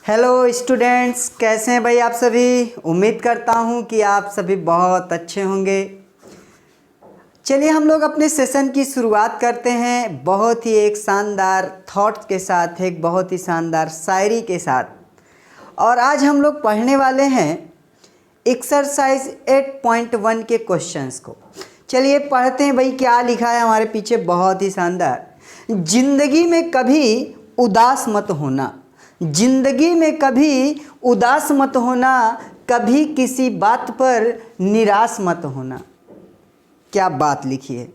Hello students, कैसे हैं भाई आप सभी। उम्मीद करता हूं कि आप सभी बहुत अच्छे होंगे। चलिए हम लोग अपने सेशन की शुरुआत करते हैं बहुत ही एक शानदार थॉट्स के साथ, एक बहुत ही शानदार शायरी के साथ। और आज हम लोग पढ़ने वाले हैं एक्सरसाइज 8.1 के क्वेश्चंस को। चलिए पढ़ते हैं भाई, क्या लिखा है हमारे पीछे। बहुत ही शानदार। जिंदगी में कभी उदास मत होना, जिंदगी में कभी उदास मत होना, कभी किसी बात पर निराश मत होना। क्या बात लिखी है।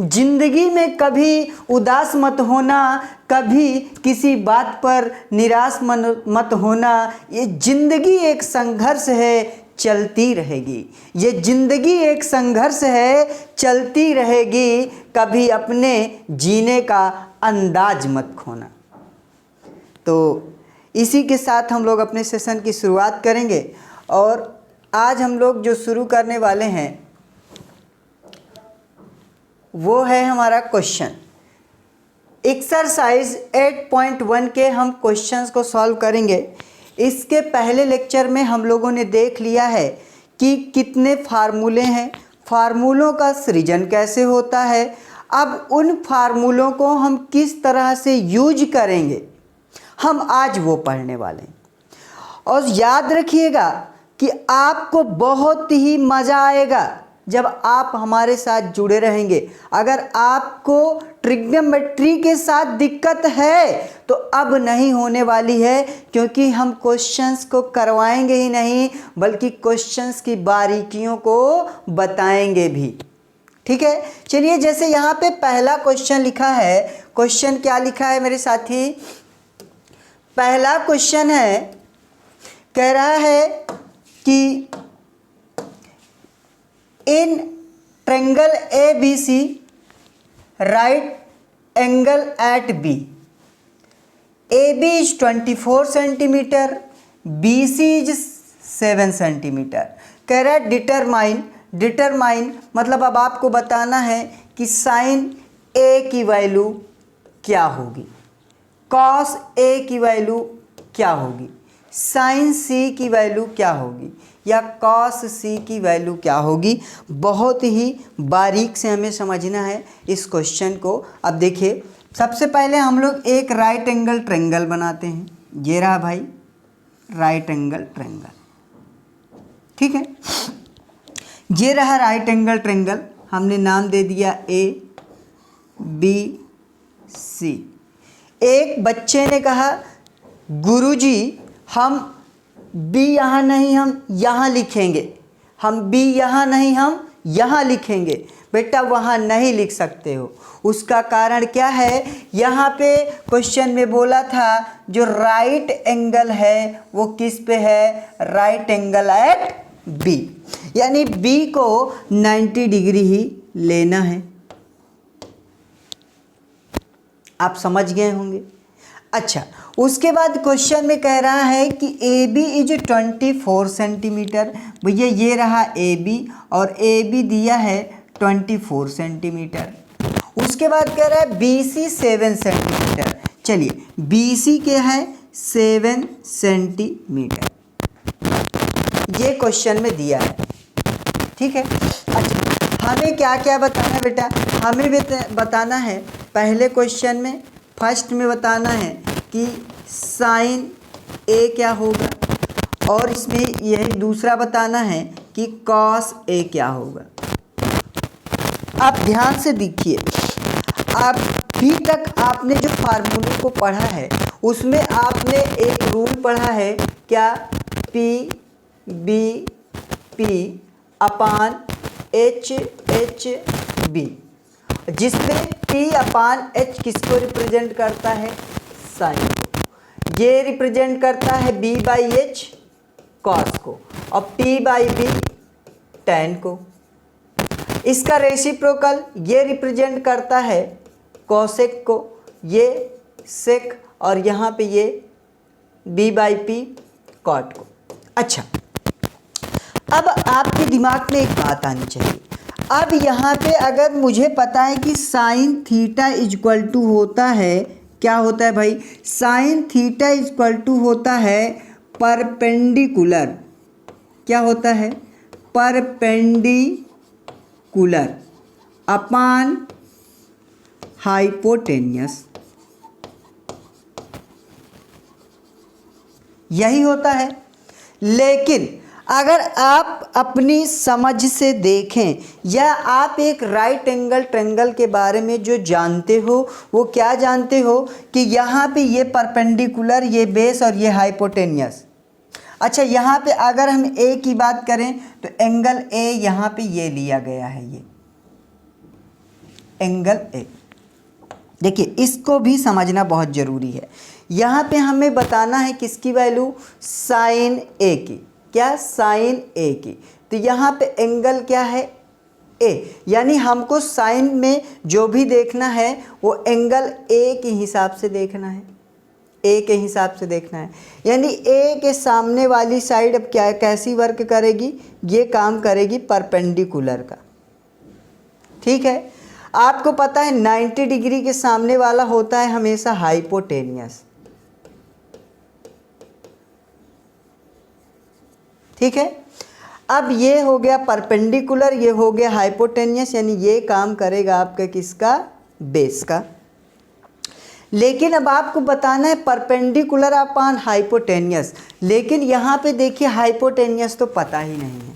जिंदगी में कभी उदास मत होना, कभी किसी बात पर निराश मत होना। ये जिंदगी एक संघर्ष है, चलती रहेगी। ये जिंदगी एक संघर्ष है, चलती रहेगी। कभी अपने जीने का अंदाज मत खोना। तो इसी के साथ हम लोग अपने सेशन की शुरुआत करेंगे। और आज हम लोग जो शुरू करने वाले हैं वो है हमारा क्वेश्चन। एक्सरसाइज 8.1 के हम क्वेश्चंस को सॉल्व करेंगे। इसके पहले लेक्चर में हम लोगों ने देख लिया है कि कितने फार्मूले हैं, फार्मूलों का सृजन कैसे होता है। अब उन फार्मूलों को हम किस तरह से यूज करेंगे, हम आज वो पढ़ने वाले हैं। और याद रखिएगा कि आपको बहुत ही मज़ा आएगा जब आप हमारे साथ जुड़े रहेंगे। अगर आपको ट्रिग्नोमेट्री के साथ दिक्कत है तो अब नहीं होने वाली है, क्योंकि हम क्वेश्चंस को करवाएंगे ही नहीं बल्कि क्वेश्चंस की बारीकियों को बताएंगे भी। ठीक है, चलिए जैसे यहाँ पे पहला क्वेश्चन लिखा है। क्वेश्चन क्या लिखा है मेरे साथी। पहला क्वेश्चन है, कह रहा है कि in triangle ABC right angle at B, AB is 24 centimetre, BC is 7 centimetre. कह रहा है डिटरमाइन मतलब अब आपको बताना है कि साइन A की वैल्यू क्या होगी, कॉस A की वैल्यू क्या होगी, साइन C की वैल्यू क्या होगी, या कॉस C की वैल्यू क्या होगी। बहुत ही बारीक से हमें समझना है इस क्वेश्चन को। अब देखिए, सबसे पहले हम लोग एक राइट एंगल ट्रायंगल बनाते हैं। ये रहा भाई राइट एंगल ट्रायंगल, ठीक है। ये रहा राइट एंगल ट्रायंगल, हमने नाम दे दिया ABC। एक बच्चे ने कहा गुरुजी हम B यहाँ नहीं हम यहाँ लिखेंगे, हम B यहाँ नहीं हम यहाँ लिखेंगे। बेटा वहाँ नहीं लिख सकते हो। उसका कारण क्या है, यहाँ पे क्वेश्चन में बोला था जो राइट एंगल है वो किस पे है, राइट एंगल एट B, यानी B को 90 डिग्री ही लेना है। आप समझ गए होंगे। अच्छा, उसके बाद क्वेश्चन में कह रहा है कि AB इज 24 सेंटीमीटर। भैया ये रहा AB और AB दिया है 24 सेंटीमीटर। उसके बाद कह रहा है BC 7 सेंटीमीटर। चलिए BC क्या है, 7 सेंटीमीटर। ये क्वेश्चन में दिया है, ठीक है। अच्छा, हमें क्या क्या बताना है बेटा, हमें बताना है पहले क्वेश्चन में फर्स्ट में बताना है कि साइन A क्या होगा, और इसमें यह दूसरा बताना है कि कॉस A क्या होगा। आप ध्यान से देखिए, अभी तक आपने जो फार्मूले को पढ़ा है उसमें आपने एक रूल पढ़ा है, क्या, P अपान HB, जिसमें P अपान H किसको रिप्रेजेंट करता है, साइन को। ये रिप्रेजेंट करता है B बाई H कॉस को, और P बाई B टैन को। इसका रेसिप्रोकल ये रिप्रेजेंट करता है कोसेक को, ये सेक, और यहाँ पे ये B बाई P कॉट को। अच्छा, अब आपके दिमाग में एक बात आनी चाहिए। अब यहाँ पे अगर मुझे पता है कि साइन थीटा इक्वल टू होता है क्या होता है भाई, साइन थीटा इक्वल टू होता है परपेंडिकुलर, क्या होता है, परपेंडिकुलर अपान हाइपोटेनियस, यही होता है। लेकिन अगर आप अपनी समझ से देखें या आप एक राइट एंगल ट्रायंगल के बारे में जो जानते हो वो क्या जानते हो कि यहाँ पे ये परपेंडिकुलर, ये बेस और ये हाइपोटेनियस। अच्छा, यहाँ पे अगर हम ए की बात करें तो एंगल ए यहाँ पे ये लिया गया है, ये एंगल ए। देखिए इसको भी समझना बहुत ज़रूरी है। यहाँ पे हमें बताना है किसकी वैल्यू, साइन ए की, क्या, साइन ए की। तो यहाँ पे एंगल क्या है, ए, यानी हमको साइन में जो भी देखना है वो एंगल ए के हिसाब से देखना है, ए के हिसाब से देखना है। यानी ए के सामने वाली साइड अब क्या कैसी वर्क करेगी, ये काम करेगी परपेंडिकुलर का, ठीक है। आपको पता है 90 डिग्री के सामने वाला होता है हमेशा हाइपोटेनियस, ठीक है। अब ये हो गया परपेंडिकुलर, ये हो गया हाइपोटेनियस, यानी ये काम करेगा आपका किसका, बेस का। लेकिन अब आपको बताना है परपेंडिकुलर अपॉन हाइपोटेनियस, लेकिन यहाँ पे देखिए हाइपोटेनियस तो पता ही नहीं है,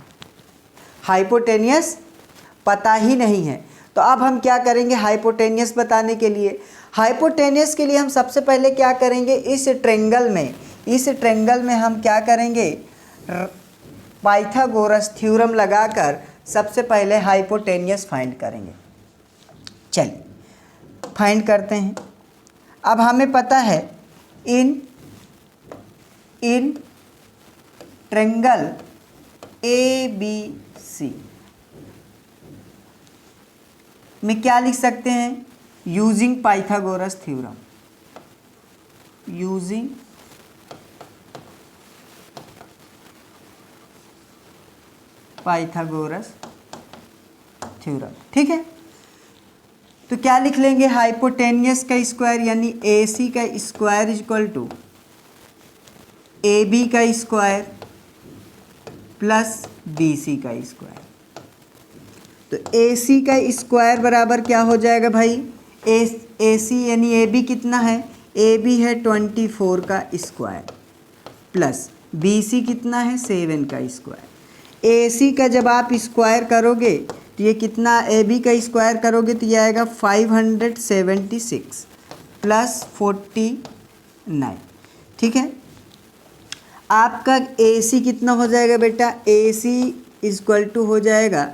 हाइपोटेनियस पता ही नहीं है। तो अब हम क्या करेंगे हाइपोटेनियस बताने के लिए, हाइपोटेनियस के लिए हम सबसे पहले क्या करेंगे, इस ट्रेंगल में हम क्या करेंगे, पाइथागोरस थ्योरम लगाकर सबसे पहले हाइपोटेनियस फाइंड करेंगे। चलिए फाइंड करते हैं। अब हमें पता है in triangle A B C में क्या लिख सकते हैं, using Pythagoras theorem, using Pythagoras theorem, ठीक है। तो क्या लिख लेंगे, हाइपोटेनियस का स्क्वायर यानी ए सी का square equal to A B का स्क्वायर प्लस बी सी का स्क्वायर। तो ए सी का स्क्वायर बराबर क्या हो जाएगा भाई, ए सी यानी ए बी कितना है, ए बी है 24 का स्क्वायर प्लस बी सी कितना है 7 का स्क्वायर। ए सी का जब आप स्क्वायर करोगे तो ये कितना, ए बी का स्क्वायर करोगे तो ये आएगा 576 प्लस 49, ठीक है। आपका ए सी कितना हो जाएगा बेटा, ए सी इक्वल टू हो जाएगा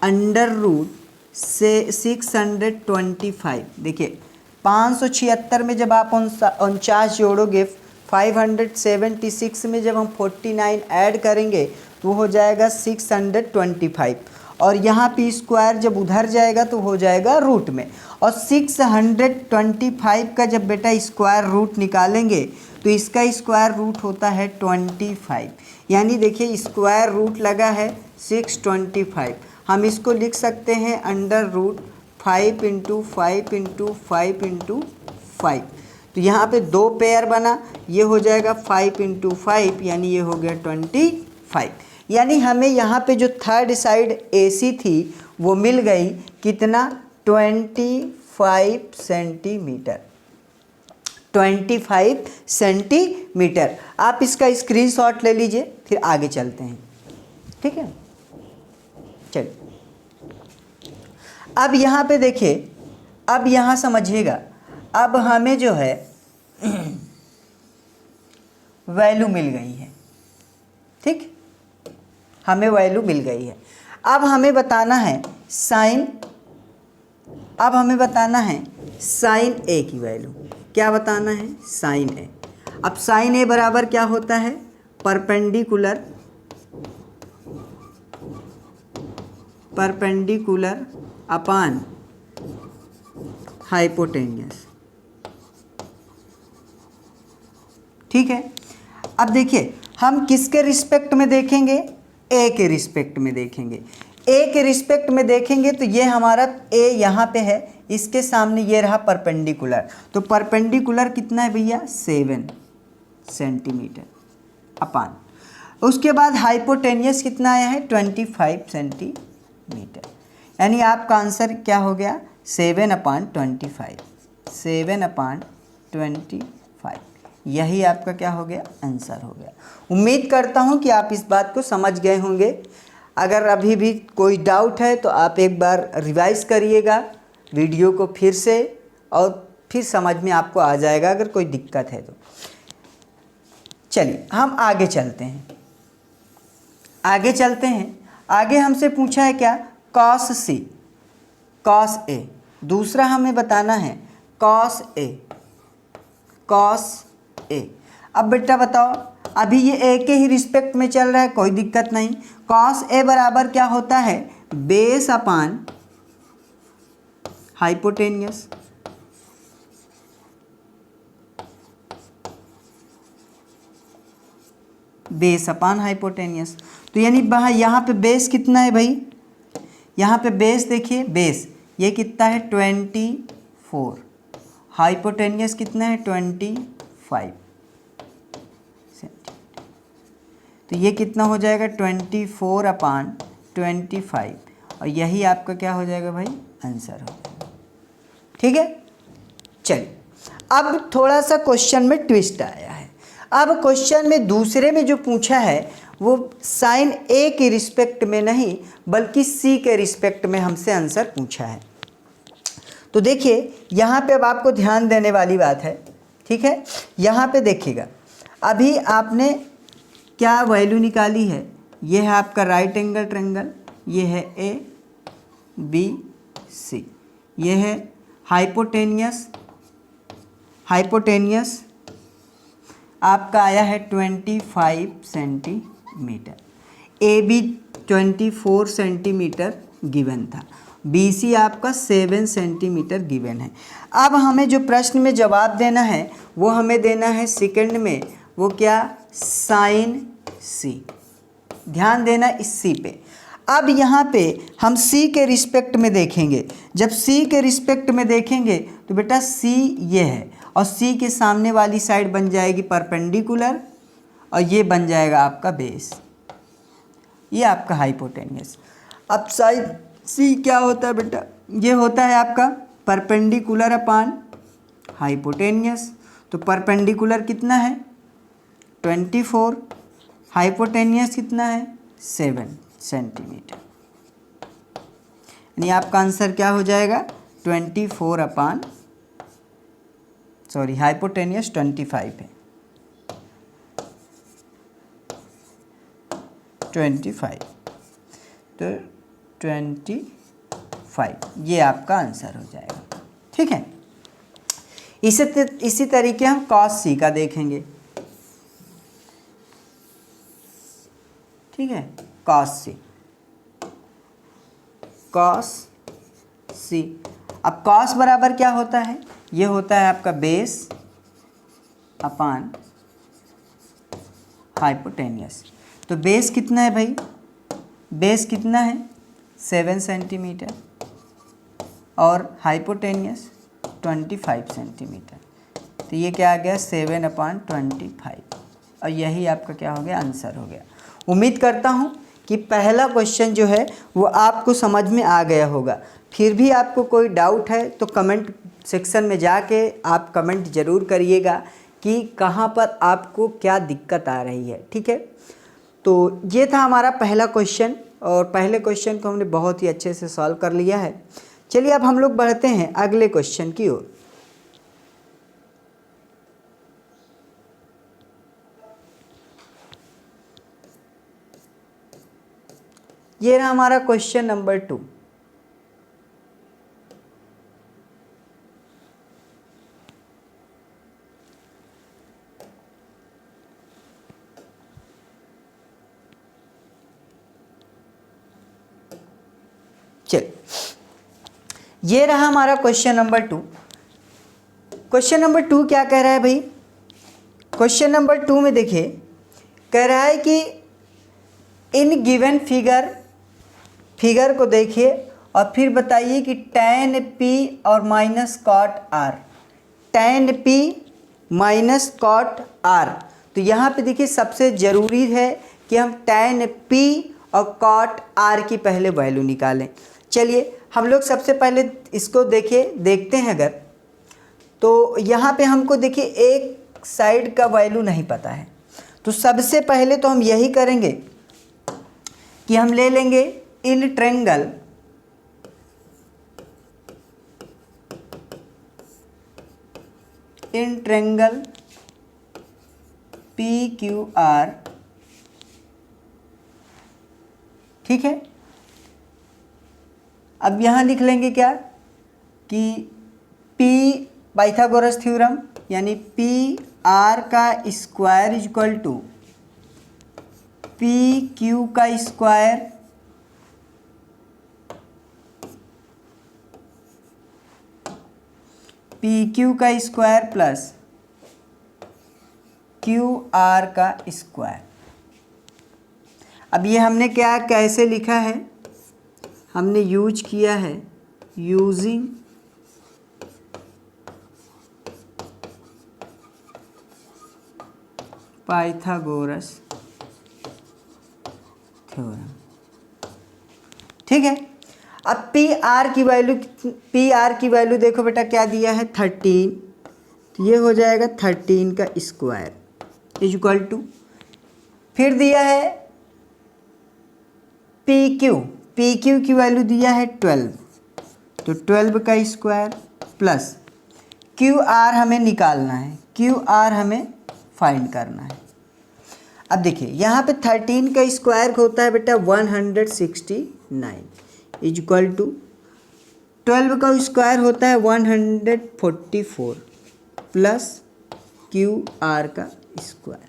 अंडर रूट से 625। देखिए 576 में जब आप 49 जोड़ोगे, 576 में जब हम 49 ऐड करेंगे तो हो जाएगा 625, और यहाँ पे स्क्वायर जब उधर जाएगा तो हो जाएगा रूट में। और 625 का जब बेटा स्क्वायर रूट निकालेंगे तो इसका स्क्वायर रूट होता है 25, यानी देखिए स्क्वायर रूट लगा है 625। हम इसको लिख सकते हैं under root 5 into 5 into 5 into 5। तो यहाँ पे दो पेयर बना, ये हो जाएगा 5 इंटू 5 यानी ये हो गया 25। यानी हमें यहाँ पे जो थर्ड साइड AC थी वो मिल गई कितना, 25 सेंटीमीटर, 25 सेंटीमीटर। आप इसका स्क्रीनशॉट ले लीजिए, फिर आगे चलते हैं, ठीक है। चलिए अब यहाँ पे देखिए, अब यहाँ समझिएगा, अब हमें जो है वैल्यू मिल गई है, ठीक, हमें वैल्यू मिल गई है। अब हमें बताना है साइन, अब हमें बताना है साइन ए की वैल्यू, क्या बताना है, साइन ए। अब साइन ए बराबर क्या होता है, परपेंडिकुलर अपान हाइपोटेनियस, ठीक है। अब देखिए हम किसके रिस्पेक्ट में देखेंगे, ए के रिस्पेक्ट में देखेंगे। ए के रिस्पेक्ट में देखेंगे तो ये हमारा ए यहाँ पे है, इसके सामने ये रहा परपेंडिकुलर, तो परपेंडिकुलर कितना है भैया 7 सेंटीमीटर अपान, उसके बाद हाइपोटेनियस कितना आया है 25 सेंटीमीटर, यानी आपका आंसर क्या हो गया 7/25, 7/25, यही आपका क्या हो गया आंसर हो गया। उम्मीद करता हूँ कि आप इस बात को समझ गए होंगे। अगर अभी भी कोई डाउट है तो आप एक बार रिवाइज करिएगा वीडियो को फिर से, और फिर समझ में आपको आ जाएगा अगर कोई दिक्कत है तो। चलिए हम आगे चलते हैं, आगे हमसे पूछा है क्या कॉस सी कॉस ए, दूसरा हमें बताना है कॉस ए। अब बेटा बताओ, अभी ये ए के ही रिस्पेक्ट में चल रहा है, कोई दिक्कत नहीं। कॉस ए बराबर क्या होता है base upon hypotenuse, base upon hypotenuse, तो यानी यहाँ पे बेस कितना है भाई, यहाँ पे बेस देखिए, बेस ये कितना है 24, हाइपोटेनियस कितना है 25, तो ये कितना हो जाएगा 24/25, और यही आपका क्या हो जाएगा भाई आंसर हो जाएगा। ठीक है, चलिए अब थोड़ा सा क्वेश्चन में ट्विस्ट आया है। अब क्वेश्चन में दूसरे में जो पूछा है वो साइन ए के रिस्पेक्ट में नहीं बल्कि सी के रिस्पेक्ट में हमसे आंसर पूछा है। तो देखिए यहाँ पे अब आपको ध्यान देने वाली बात है, ठीक है। यहाँ पे देखिएगा, अभी आपने क्या वैल्यू निकाली है, ये है आपका राइट एंगल ट्रायंगल, ये है ए बी सी, ये है हाइपोटेनियस आपका आया है 25 centimetre, A B 24 centimetre given था, बी सी आपका 7 सेंटीमीटर गिवन है। अब हमें जो प्रश्न में जवाब देना है वो हमें देना है सेकंड में, वो क्या साइन सी, ध्यान देना इस सी पे। अब यहाँ पे हम सी के रिस्पेक्ट में देखेंगे, जब सी के रिस्पेक्ट में देखेंगे तो बेटा सी ये है और सी के सामने वाली साइड बन जाएगी परपेंडिकुलर और ये बन जाएगा आपका बेस, ये आपका हाइपोटेनियस। अब साइड सी क्या होता है बेटा, ये होता है आपका परपेंडिकुलर अपान हाइपोटेनियस, तो परपेंडिकुलर कितना है 24, हाइपोटेनियस कितना है 7 सेंटीमीटर, यानी आपका आंसर क्या हो जाएगा 24 हाइपोटेनियस 25 है, 25, तो 25 ये आपका आंसर हो जाएगा। ठीक है, इसी तरीके हम कॉस सी का देखेंगे। ठीक है, कॉस सी, अब कॉस बराबर क्या होता है, ये होता है आपका बेस अपान हाइपोटेनियस, तो बेस कितना है भाई, बेस कितना है 7 सेंटीमीटर और हाइपोटेनियस 25 सेंटीमीटर, तो ये क्या आ गया 7/25, और यही आपका क्या हो गया आंसर हो गया। उम्मीद करता हूँ कि पहला क्वेश्चन जो है वो आपको समझ में आ गया होगा। फिर भी आपको कोई डाउट है तो कमेंट सेक्शन में जाके आप कमेंट ज़रूर करिएगा कि कहाँ पर आपको क्या दिक्कत आ रही है। ठीक है, तो ये था हमारा पहला क्वेश्चन और पहले क्वेश्चन को हमने बहुत ही अच्छे से सॉल्व कर लिया है। चलिए अब हम लोग बढ़ते हैं अगले क्वेश्चन की ओर। ये रहा हमारा क्वेश्चन नंबर 2। चल, ये रहा हमारा क्वेश्चन नंबर 2। क्वेश्चन नंबर 2 क्या कह रहा है भाई, क्वेश्चन नंबर 2 में देखिए कह रहा है कि इन गिवन फिगर फिगर को देखिए और फिर बताइए कि tan p और minus cot r, tan p minus cot r। तो यहाँ पे देखिए सबसे ज़रूरी है कि हम tan p और कॉट r की पहले वैल्यू निकालें। चलिए हम लोग सबसे पहले इसको देखते हैं। अगर तो यहाँ पे हमको देखिए एक साइड का वैल्यू नहीं पता है, तो सबसे पहले तो हम यही करेंगे कि हम ले लेंगे in triangle P Q R, ठीक है। अब यहाँ लिख लेंगे क्या कि P पाइथागोरस थ्योरम यानी पी आर का square is equal to P Q का स्क्वायर पी क्यू का स्क्वायर प्लस क्यू आर का स्क्वायर। अब ये हमने क्या कैसे लिखा है, हमने यूज किया है यूजिंग पाइथागोरस थ्योरम, ठीक है। अब पी आर की वैल्यू देखो बेटा क्या दिया है 13, तो ये हो जाएगा 13 का स्क्वायर इज इक्वल टू, फिर दिया है पी क्यू की वैल्यू दिया है 12, तो 12 का स्क्वायर प्लस क्यू आर हमें निकालना है, क्यू आर हमें फाइंड करना है। अब देखिए यहाँ पे 13 का स्क्वायर होता है बेटा 169 इज इक्वल टू 12 का स्क्वायर होता है 144 प्लस क्यू आर का स्क्वायर।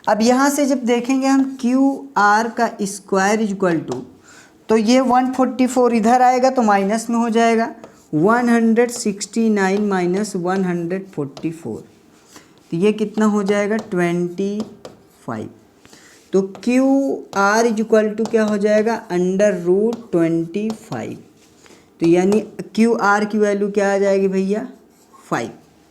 अब यहाँ से जब देखेंगे हम क्यू आर का स्क्वायर इज इक्वल टू, तो ये 144 इधर आएगा तो माइनस में हो जाएगा 169 माइनस 144, तो ये कितना हो जाएगा 25। तो Q R is equal to क्या हो जाएगा √25, तो यानी क्यू आर की वैल्यू क्या आ जाएगी भैया 5,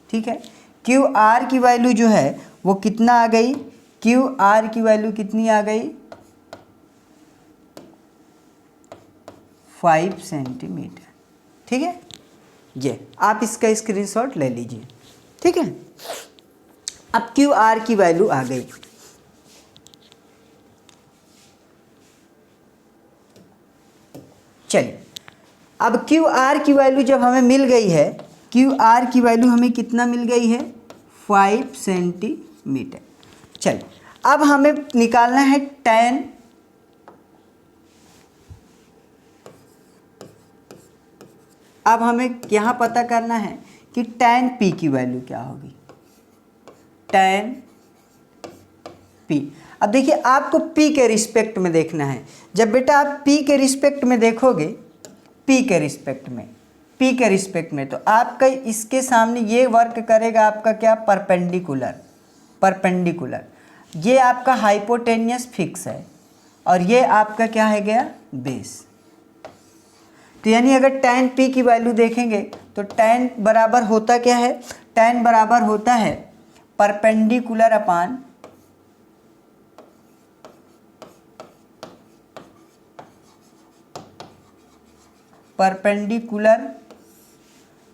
ठीक है। क्यू आर की वैल्यू जो है वो कितना आ गई, क्यू आर की वैल्यू कितनी आ गई 5 सेंटीमीटर, ठीक है। ये आप इसका स्क्रीनशॉट ले लीजिए, ठीक है। अब क्यू आर की वैल्यू आ गई, चलिए अब क्यू आर की वैल्यू जब हमें मिल गई है, क्यू आर की वैल्यू हमें कितना मिल गई है 5 सेंटीमीटर। चलिए अब हमें निकालना है tan, अब हमें यहाँ पता करना है कि tan p की वैल्यू क्या होगी, tan p। अब देखिए आपको p के रिस्पेक्ट में देखना है। जब बेटा आप p के रिस्पेक्ट में देखोगे, p के रिस्पेक्ट में तो आपका इसके सामने ये वर्क करेगा आपका क्या परपेंडिकुलर। ये आपका हाइपोटेनियस फिक्स है और ये आपका क्या है गया बेस। तो यानी अगर tan p की वैल्यू देखेंगे तो tan बराबर होता क्या है, tan बराबर होता है परपेंडिकुलर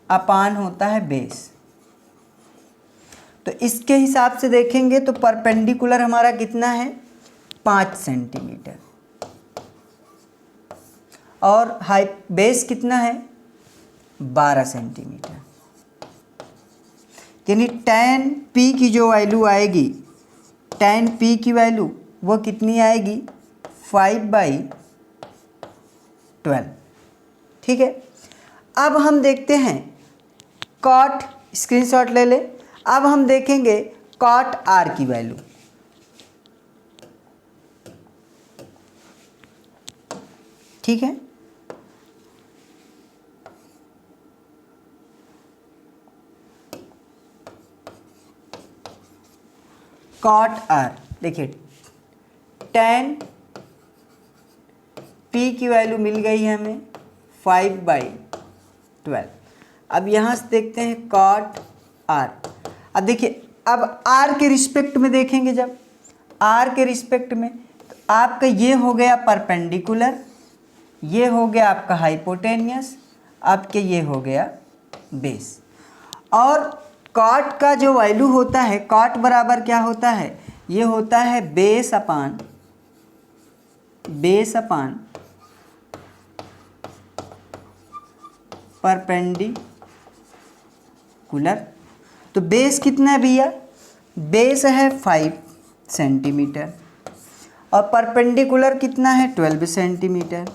अपान होता है बेस। तो इसके हिसाब से देखेंगे तो परपेंडिकुलर हमारा कितना है 5 सेंटीमीटर और बेस कितना है 12 सेंटीमीटर। यानी tan p की जो वैल्यू आएगी, tan p की वैल्यू वो कितनी आएगी 5/12, ठीक है। अब हम देखते हैं कॉट, स्क्रीनशॉट ले ले। अब हम देखेंगे कॉट आर की वैल्यू, ठीक है। कॉट आर देखिए tan P की वैल्यू मिल गई है हमें 5/12। अब यहाँ से देखते हैं cot R। अब देखिए, अब R के रिस्पेक्ट में देखेंगे, जब R के रिस्पेक्ट में तो आपका ये हो गया परपेंडिकुलर, ये हो गया आपका हाइपोटेनियस, आपके ये हो गया बेस। और कॉट का जो वैल्यू होता है, कॉट बराबर क्या होता है, ये होता है बेस अपान परपेंडिकुलर। तो बेस कितना है भैया, बेस है 5 सेंटीमीटर और परपेंडिकुलर कितना है 12 सेंटीमीटर,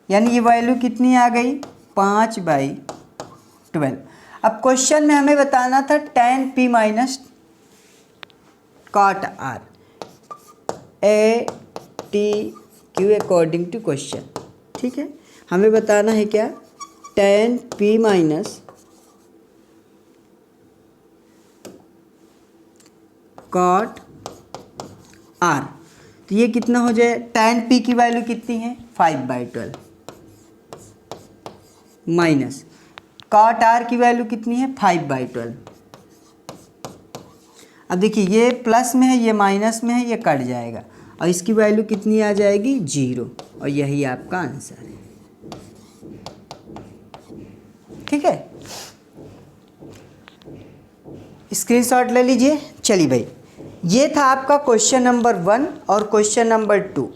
यानी ये वैल्यू कितनी आ गई 5/12। अब क्वेश्चन में हमें बताना था tan P minus cot R, ATQ according to question. ठीक है, हमें बताना है क्या, tan P minus cot R। तो ये कितना हो जाए, tan P की वैल्यू कितनी है 5/12 माइनस cot R की वैल्यू कितनी है 5/12। अब देखिए, ये प्लस में है, ये माइनस में है, ये कट जाएगा और इसकी वैल्यू कितनी आ जाएगी 0, और यही आपका आंसर है। ठीक है, स्क्रीनशॉट ले लीजिए। चलिए भाई, ये था आपका क्वेश्चन नंबर 1 और क्वेश्चन नंबर 2।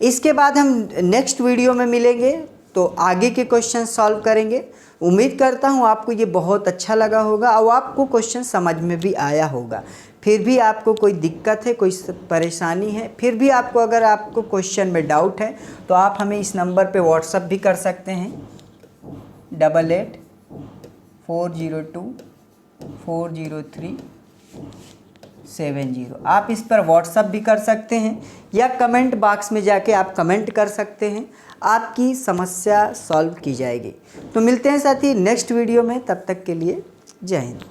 इसके बाद हम नेक्स्ट वीडियो में मिलेंगे तो आगे के क्वेश्चन सॉल्व करेंगे। उम्मीद करता हूँ आपको ये बहुत अच्छा लगा होगा और आपको क्वेश्चन समझ में भी आया होगा। फिर भी आपको कोई दिक्कत है, कोई परेशानी है, फिर भी अगर आपको क्वेश्चन में डाउट है तो आप हमें इस नंबर पे व्हाट्सअप भी कर सकते हैं 8840240370। आप इस पर व्हाट्सअप भी कर सकते हैं या कमेंट बॉक्स में जाके आप कमेंट कर सकते हैं, आपकी समस्या सॉल्व की जाएगी। तो मिलते हैं साथी नेक्स्ट वीडियो में, तब तक के लिए जय हिंद।